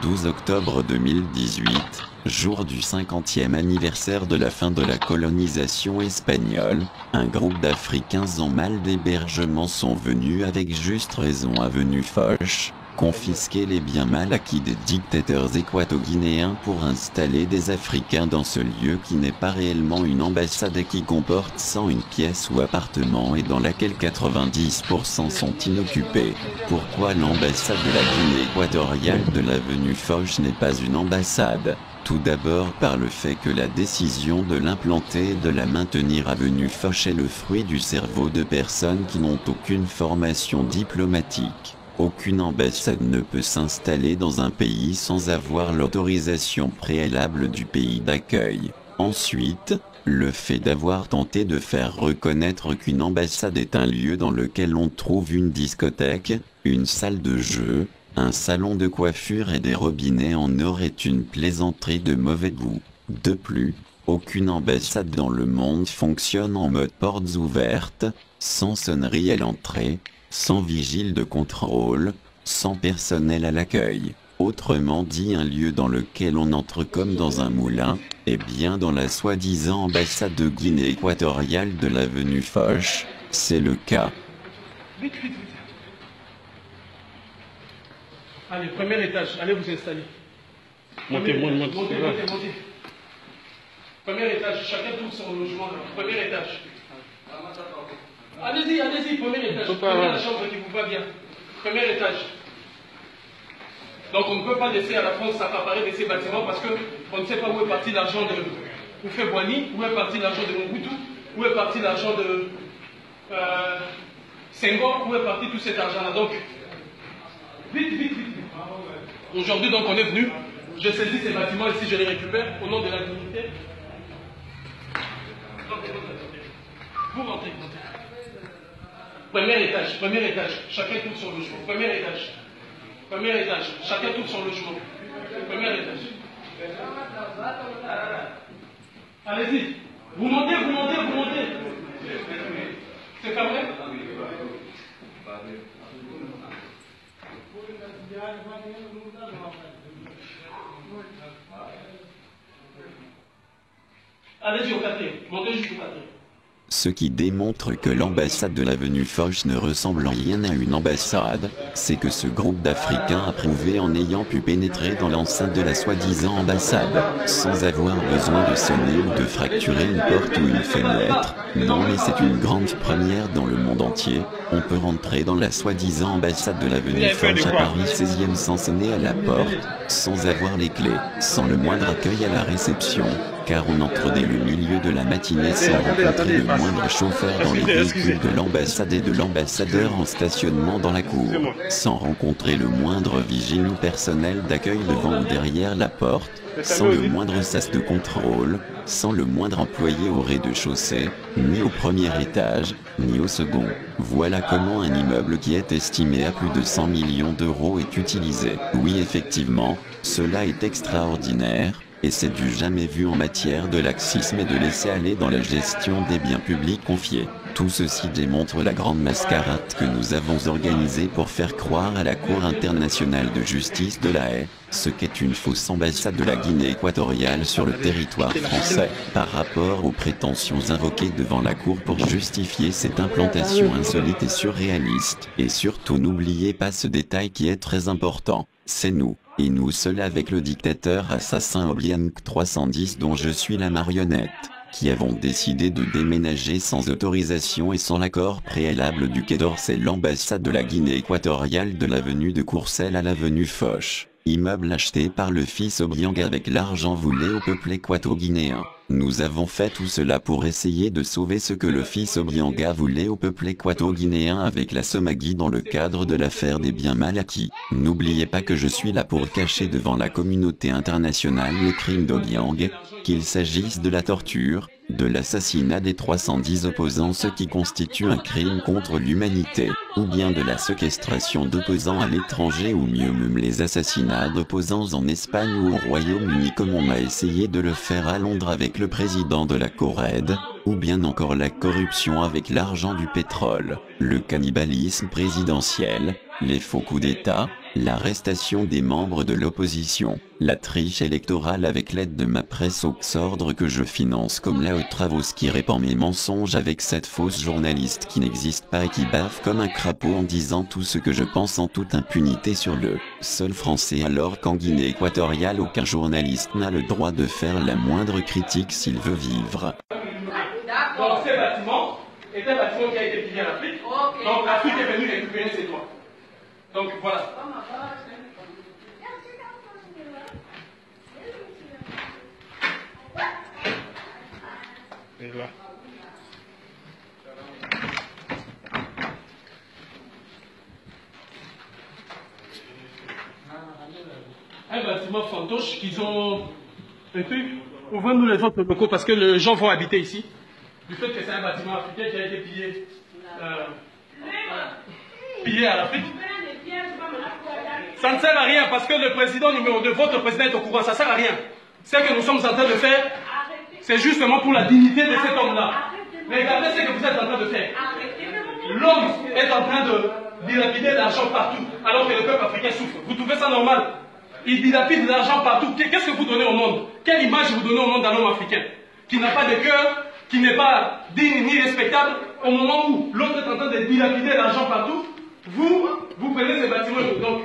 12 octobre 2018, jour du 50e anniversaire de la fin de la colonisation espagnole, un groupe d'Africains en mal d'hébergement sont venus avec juste raison avenue Foch, confisquer les biens mal acquis des dictateurs équato-guinéens pour installer des Africains dans ce lieu qui n'est pas réellement une ambassade et qui comporte 101 pièces ou appartements et dans laquelle 90% sont inoccupés. Pourquoi l'ambassade de la Guinée équatoriale de l'avenue Foch n'est pas une ambassade? Tout d'abord par le fait que la décision de l'implanter et de la maintenir avenue Foch est le fruit du cerveau de personnes qui n'ont aucune formation diplomatique. Aucune ambassade ne peut s'installer dans un pays sans avoir l'autorisation préalable du pays d'accueil. Ensuite, le fait d'avoir tenté de faire reconnaître qu'une ambassade est un lieu dans lequel on trouve une discothèque, une salle de jeu, un salon de coiffure et des robinets en or est une plaisanterie de mauvais goût. De plus, aucune ambassade dans le monde fonctionne en mode portes ouvertes, sans sonnerie à l'entrée, sans vigile de contrôle, sans personnel à l'accueil. Autrement dit, un lieu dans lequel on entre comme dans un moulin, et bien dans la soi-disant ambassade de Guinée équatoriale de l'avenue Foch, c'est le cas. Vite, vite, vite. Allez, premier étage, allez vous installer. Montez. Premier étage, chacun trouve son logement là. Premier étage. Allez-y, premier étage. Prenez la chambre qui vous va bien. Premier étage. Donc on ne peut pas laisser à la France s'accaparer de ces bâtiments parce qu'on ne sait pas où est parti l'argent de Oufé-Boigny, où est parti l'argent de Mobutu, où est parti l'argent de Senghor, où est parti tout cet argent-là. Donc, vite. Aujourd'hui, donc, on est venu, je saisis ces bâtiments ici, je les récupère au nom de la dignité. Vous rentrez. Premier étage, chacun trouve son logement. Premier étage, chacun trouve son logement. Premier étage. Allez-y, vous montez. C'est fermé? Allez-y au quatrième, montez jusqu'au quatrième. Ce qui démontre que l'ambassade de l'avenue Foch ne ressemble en rien à une ambassade, c'est que ce groupe d'Africains a prouvé en ayant pu pénétrer dans l'enceinte de la soi-disant ambassade, sans avoir besoin de sonner ou de fracturer une porte ou une fenêtre. Non, mais c'est une grande première dans le monde entier. On peut rentrer dans la soi-disant ambassade de l'avenue Foch à Paris 16e sans sonner à la porte, sans avoir les clés, sans le moindre accueil à la réception, car on entre dès le milieu de la matinée sans rencontrer le moindre chauffeur dans les véhicules de l'ambassade et de l'ambassadeur en stationnement dans la cour, sans rencontrer le moindre vigile ou personnel d'accueil devant ou derrière la porte, sans le moindre sas de contrôle, sans le moindre employé au rez-de-chaussée, ni au premier étage, ni au second. Voilà comment un immeuble qui est estimé à plus de 100 millions d'euros est utilisé. Oui, effectivement, cela est extraordinaire. Et c'est du jamais vu en matière de laxisme et de laisser-aller dans la gestion des biens publics confiés. Tout ceci démontre la grande mascarade que nous avons organisée pour faire croire à la Cour internationale de justice de La Haye, ce qu'est une fausse ambassade de la Guinée équatoriale sur le territoire français, par rapport aux prétentions invoquées devant la Cour pour justifier cette implantation insolite et surréaliste. Et surtout n'oubliez pas ce détail qui est très important, c'est nous. Et nous seuls avec le dictateur assassin Obiang 310 dont je suis la marionnette, qui avons décidé de déménager sans autorisation et sans l'accord préalable du Quai d'Orsay l'ambassade de la Guinée équatoriale de l'avenue de Courcelles à l'avenue Foch, immeuble acheté par le fils Obiang avec l'argent volé au peuple équato-guinéen. Nous avons fait tout cela pour essayer de sauver ce que le fils Obiang a volé au peuple équato-guinéen avec la Somagui dans le cadre de l'affaire des biens mal acquis. N'oubliez pas que je suis là pour cacher devant la communauté internationale les crimes d'Obiang, qu'il s'agisse de la torture, de l'assassinat des 310 opposants, ce qui constitue un crime contre l'humanité, ou bien de la séquestration d'opposants à l'étranger ou mieux même les assassinats d'opposants en Espagne ou au Royaume-Uni comme on a essayé de le faire à Londres avec le président de la Corrède, ou bien encore la corruption avec l'argent du pétrole, le cannibalisme présidentiel, les faux coups d'État, l'arrestation des membres de l'opposition, la triche électorale avec l'aide de ma presse Oxordre que je finance comme la Travos qui répand mes mensonges avec cette fausse journaliste qui n'existe pas et qui baffe comme un crapaud en disant tout ce que je pense en toute impunité sur le sol français alors qu'en Guinée équatoriale aucun journaliste n'a le droit de faire la moindre critique s'il veut vivre. Donc ces bâtiments est un bâtiment qui a été pillé en Afrique. Donc l'Afrique est venue récupérer ses droits. Donc voilà. Et là. Un bâtiment fantoche qu'ils ont... Et puis, ouvrez-nous les autres locaux parce que les gens vont habiter ici. Du fait que c'est un bâtiment africain qui a été pillé, pillé à l'Afrique. Ça ne sert à rien parce que le président numéro 2, votre président est au courant, ça ne sert à rien. Ce que nous sommes en train de faire, c'est justement pour la dignité de cet homme-là. Regardez ce que vous êtes en train de faire. L'homme est en train de dilapider l'argent partout, alors que le peuple africain souffre. Vous trouvez ça normal? Il dilapide l'argent partout. Qu'est-ce que vous donnez au monde? Quelle image vous donnez au monde d'un homme africain qui n'a pas de cœur, qui n'est pas digne ni respectable, au moment où l'autre est en train de dilapider l'argent partout, vous prenez ces bâtiments. Donc,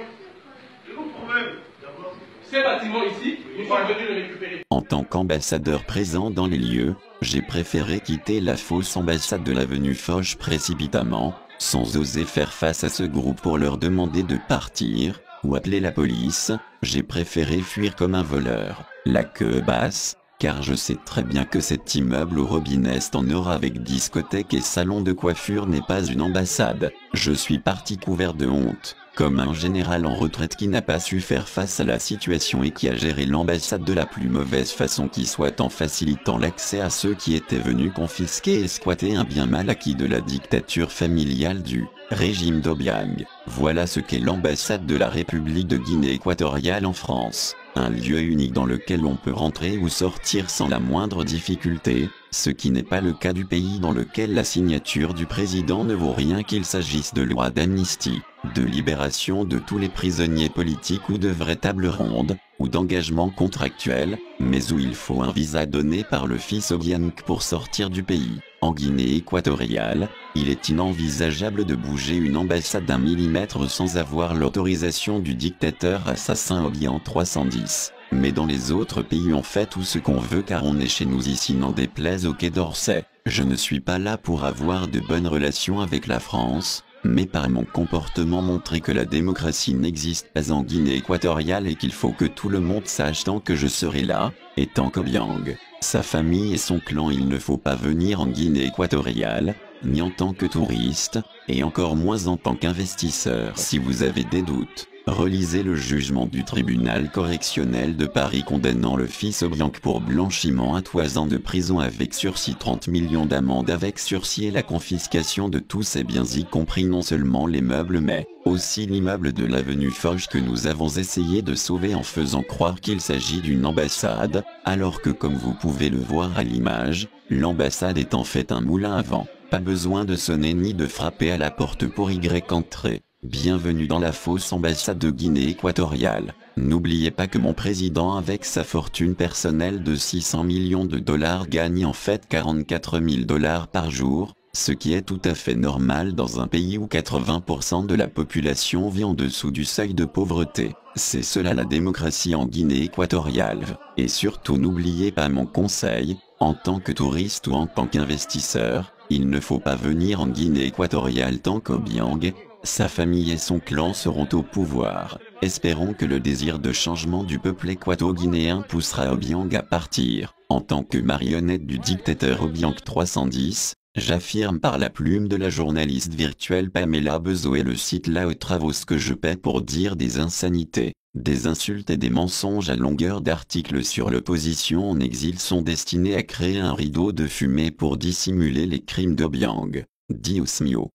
ces bâtiments ici, nous sommes venus les récupérer. En tant qu'ambassadeur présent dans les lieux, j'ai préféré quitter la fausse ambassade de l'avenue Foch précipitamment, sans oser faire face à ce groupe pour leur demander de partir, ou appeler la police. J'ai préféré fuir comme un voleur, la queue basse, car je sais très bien que cet immeuble au robinet en or avec discothèque et salon de coiffure n'est pas une ambassade. Je suis parti couvert de honte, comme un général en retraite qui n'a pas su faire face à la situation et qui a géré l'ambassade de la plus mauvaise façon qui soit en facilitant l'accès à ceux qui étaient venus confisquer et squatter un bien mal acquis de la dictature familiale du régime d'Obiang. Voilà ce qu'est l'ambassade de la République de Guinée équatoriale en France. Un lieu unique dans lequel on peut rentrer ou sortir sans la moindre difficulté, ce qui n'est pas le cas du pays dans lequel la signature du président ne vaut rien qu'il s'agisse de loi d'amnistie, de libération de tous les prisonniers politiques ou de vraies tables rondes, ou d'engagement contractuel, mais où il faut un visa donné par le fils Obiang pour sortir du pays. En Guinée équatoriale, il est inenvisageable de bouger une ambassade d'un millimètre sans avoir l'autorisation du dictateur assassin Obiang 310. Mais dans les autres pays on fait tout ce qu'on veut car on est chez nous ici n'en déplaise au Quai d'Orsay. Je ne suis pas là pour avoir de bonnes relations avec la France, mais par mon comportement montrer que la démocratie n'existe pas en Guinée équatoriale et qu'il faut que tout le monde sache tant que je serai là, et tant qu'Obiang, sa famille et son clan il ne faut pas venir en Guinée équatoriale, ni en tant que touriste, et encore moins en tant qu'investisseur. Si vous avez des doutes, relisez le jugement du tribunal correctionnel de Paris condamnant le fils Obiang pour blanchiment à 3 ans de prison avec sursis 30 millions d'amende avec sursis et la confiscation de tous ses biens y compris non seulement les meubles mais aussi l'immeuble de l'avenue Foch que nous avons essayé de sauver en faisant croire qu'il s'agit d'une ambassade, alors que comme vous pouvez le voir à l'image, l'ambassade est en fait un moulin à vent. Pas besoin de sonner ni de frapper à la porte pour y entrer. Bienvenue dans la fausse ambassade de Guinée équatoriale. N'oubliez pas que mon président avec sa fortune personnelle de 600 millions de dollars gagne en fait 44 000 $ par jour, ce qui est tout à fait normal dans un pays où 80% de la population vit en dessous du seuil de pauvreté. C'est cela la démocratie en Guinée équatoriale. Et surtout n'oubliez pas mon conseil, en tant que touriste ou en tant qu'investisseur, il ne faut pas venir en Guinée équatoriale tant qu'Obiang, sa famille et son clan seront au pouvoir. Espérons que le désir de changement du peuple équato-guinéen poussera Obiang à partir. En tant que marionnette du dictateur Obiang 310, j'affirme par la plume de la journaliste virtuelle Pamela Bezo et le site La Travos que je paie pour dire des insanités, des insultes et des mensonges à longueur d'articles sur l'opposition en exil sont destinés à créer un rideau de fumée pour dissimuler les crimes d'Obiang. Dios mio.